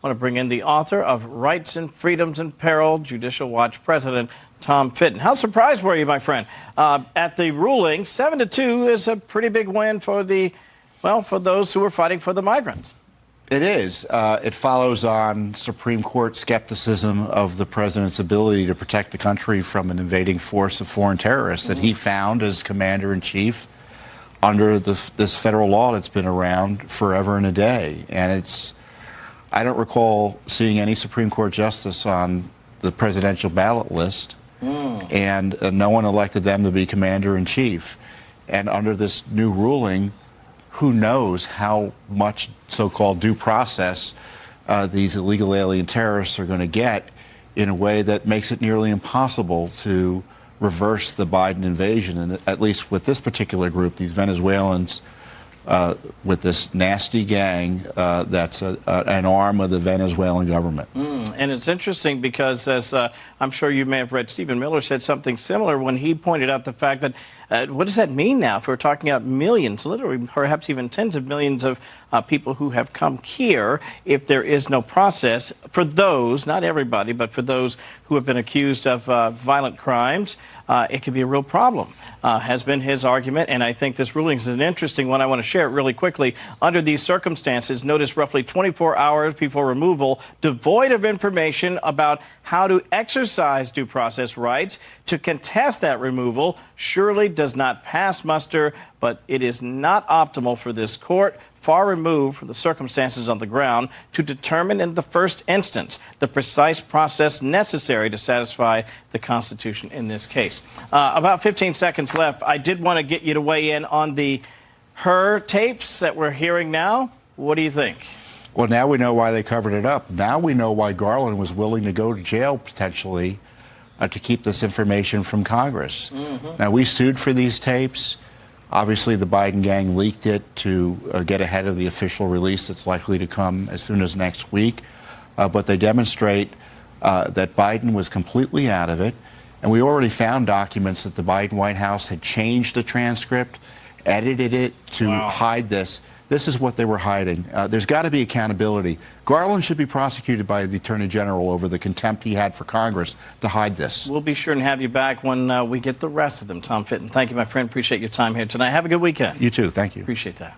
I want to bring in the author of Rights and Freedoms in Peril, Judicial Watch President Tom Fitton. How surprised were you, my friend, at the ruling? 7-2 is a pretty big win for for those who are fighting for the migrants. It is. It follows on Supreme Court skepticism of the president's ability to protect the country from an invading force of foreign terrorists that he found as commander-in-chief under this federal law that's been around forever and a day. And I don't recall seeing any Supreme Court justice on the presidential ballot list, and no one elected them to be commander-in-chief. And under this new ruling, who knows how much so-called due process these illegal alien terrorists are going to get in a way that makes it nearly impossible to reverse the Biden invasion. And at least with this particular group, these Venezuelans, with this nasty gang that's an arm of the Venezuelan government. And it's interesting because, as I'm sure you may have read, Stephen Miller said something similar when he pointed out the fact that what does that mean now if we're talking about millions, literally perhaps even tens of millions of people who have come here if there is no process for those, not everybody, but for those who have been accused of violent crimes? It could be a real problem, has been his argument. And I think this ruling is an interesting one. I want to share it really quickly. Under these circumstances, notice roughly 24 hours before removal, devoid of information about how to exercise due process rights to contest that removal surely does not pass muster, but it is not optimal for this court, far removed from the circumstances on the ground, to determine in the first instance the precise process necessary to satisfy the Constitution in this case. About 15 seconds left. I did want to get you to weigh in on the her tapes that we're hearing now. What do you think? Well, now we know why they covered it up. Now we know why Garland was willing to go to jail potentially to keep this information from Congress. Now, we sued for these tapes. Obviously, the Biden gang leaked it to get ahead of the official release that's likely to come as soon as next week. But they demonstrate that Biden was completely out of it. And we already found documents that the Biden White House had changed the transcript, edited it to hide this. This is what they were hiding. There's got to be accountability. Garland should be prosecuted by the Attorney General over the contempt he had for Congress to hide this. We'll be sure and have you back when we get the rest of them. Tom Fitton, thank you, my friend. Appreciate your time here tonight. Have a good weekend. You too. Thank you. Appreciate that.